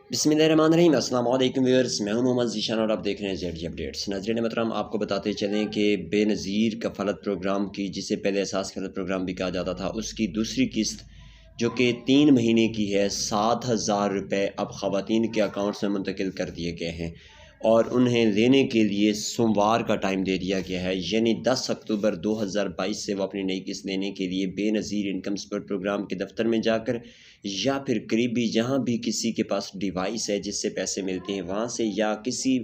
बिस्मिल्लाहिर्रहमानिर्रहीम। अस्सलाम वालेकुम व्यूअर्स, मैं हूं मोहम्मद ज़ीशान और आप देख रहे हैं जेड अपडेट्स। नाज़रीन मोहतरम, आपको बताते चलें कि बेनज़ीर कफ़ालत प्रोग्राम की, जिसे पहले एहसास कफ़ालत प्रोग्राम भी कहा जाता था, उसकी दूसरी किस्त जो कि 3 महीने की है, 7,000 रुपये अब ख़वातीन के अकाउंट्स में मुंतकिल कर दिए गए हैं और उन्हें लेने के लिए सोमवार का टाइम दे दिया गया है, यानी 10 अक्टूबर 2022 से वो अपनी नई किस्त लेने के लिए बेनज़ीर इनकम सपोर्ट प्रोग्राम के दफ्तर में जाकर या फिर करीबी जहाँ भी किसी के पास डिवाइस है जिससे पैसे मिलते हैं वहाँ से, या किसी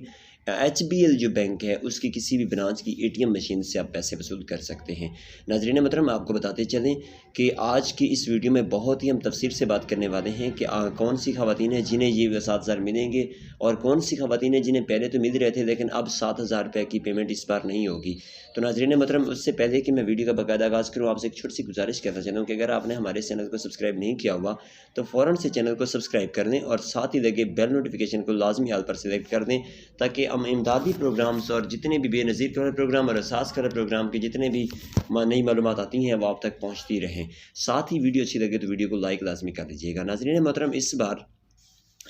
HBL जो बैंक है उसकी किसी भी ब्रांच की ATM मशीन से आप पैसे वसूल कर सकते हैं। नाज़रीन मोहतरम, आपको बताते चलें कि आज की इस वीडियो में बहुत ही हम तफसील से बात करने वाले हैं कि कौन सी ख़वातीन हैं जिन्हें ये 7,000 मिलेंगे और कौन सी ख़वातीन हैं जिन्हें पहले तो मिल रहे थे लेकिन अब 7,000 रुपये की पेमेंट इस बार नहीं होगी। तो नाज़रीन मोहतरम, उससे पहले कि मैं वीडियो का बाकायदा आगाज़ करूँ, आपसे एक छोटी सी गुजारिश करना चाहता हूँ कि अगर आपने हमारे चैनल को सब्सक्राइब नहीं किया हुआ तो फ़ौरन से चैनल को सब्सक्राइब कर दें और साथ ही लगे बेल नोटिफिकेशन को लाजमी हाल पर सेलेक्ट कर दें, ताकि हम इमदादी प्रोग्राम्स और जितने भी बेनज़ीर वाले प्रोग्राम और एहसास वाले प्रोग्राम की जितने भी नई मालूमात आती हैं वो आप तक पहुँचती रहें। साथ ही वीडियो अच्छी लगे तो वीडियो को लाइक लाजमी कर दीजिएगा। नाज़रीन मोहतरम, इस बार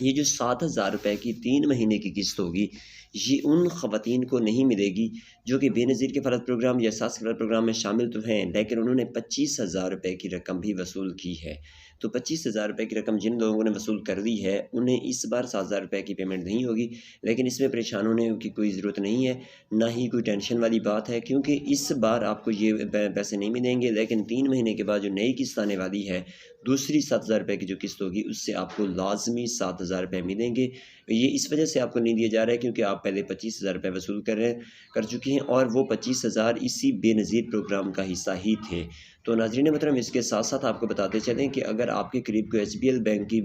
ये जो 7,000 रुपये की 3 महीने की किस्त होगी, ये उन ख़वातीन को नहीं मिलेगी जो कि बेनज़ीर कफ़ालत प्रोग्राम या एहसास कफ़ालत प्रोग्राम में शामिल तो हैं, लेकिन उन्होंने 25,000 रुपये की रकम भी वसूल की है। तो 25,000 रुपये की रकम जिन लोगों ने वसूल कर दी है, उन्हें इस बार 7,000 रुपये की पेमेंट नहीं होगी। लेकिन इसमें परेशान होने की कोई ज़रूरत नहीं है, ना ही कोई टेंशन वाली बात है, क्योंकि इस बार आपको ये पैसे नहीं मिलेंगे। लेकिन 3 महीने के बाद जो नई किस्त आने वाली है, दूसरी 7,000 रुपये की जो किस्त होगी, उससे आपको लाजमी 7,000 रुपये मिलेंगे। ये इस वजह से आपको नहीं दिया जा रहा है क्योंकि आप पहले 25,000 रुपये वसूल कर चुके हैं और वो 25,000 इसी बेनज़ीर प्रोग्राम का हिस्सा ही थे। तो नाज़रीन मोहतरम, इसके साथ साथ आपको बताते चलें कि अगर आपके करीब कोई HBL बैंक की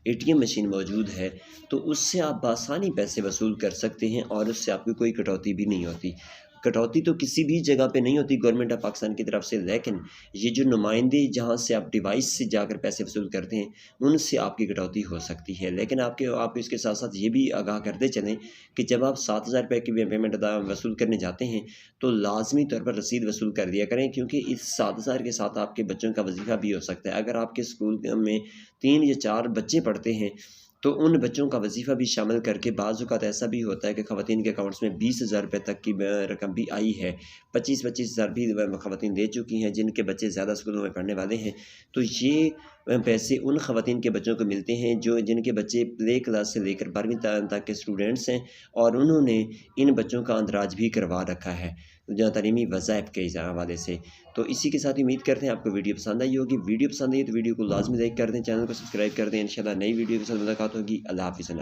ATM मशीन मौजूद है तो उससे आप बआसानी पैसे वसूल कर सकते हैं और उससे आपकी कोई कटौती भी नहीं होती। कटौती तो किसी भी जगह पे नहीं होती गवर्नमेंट ऑफ पाकिस्तान की तरफ से, लेकिन ये जो नुमाइंदे जहाँ से आप डिवाइस से जाकर पैसे वसूल करते हैं उनसे आपकी कटौती हो सकती है। लेकिन आपको इसके साथ साथ ये भी आगाह करते चलें कि जब आप 7,000 रुपये की पेमेंट वसूल करने जाते हैं तो लाजमी तौर पर रसीद वसूल कर दिया करें, क्योंकि इस 7,000 के साथ आपके बच्चों का वजीफ़ा भी हो सकता है। अगर आपके स्कूल में 3 या 4 बच्चे पढ़ते हैं तो उन बच्चों का वजीफ़ा भी शामिल करके बाज़ औक़ात ऐसा भी होता है कि ख़वातीन के अकाउंट्स में 20,000 रुपये तक की रकम भी आई है। 25,000 भी ख़वातीन दे चुकी हैं जिनके बच्चे ज़्यादा स्कूलों में पढ़ने वाले हैं। तो ये पैसे उन ख़वातीन के बच्चों को मिलते हैं जिनके बच्चे प्ले क्लास से लेकर 12वीं तक के स्टूडेंट्स हैं और उन्होंने इन बच्चों का अंदराज भी करवा रखा है जहाँ तालीमी वज़ाइफ के हवाले से। तो इसी के साथ उम्मीद करते हैं आपको वीडियो पसंद आई होगी। वीडियो पसंद आई तो वीडियो को लाजमी लाइक कर दें, चैनल को सब्सक्राइब कर दें। इंशाल्लाह नई वीडियो के साथ मुलाकात होगी। अल्लाह हाफ़िज़।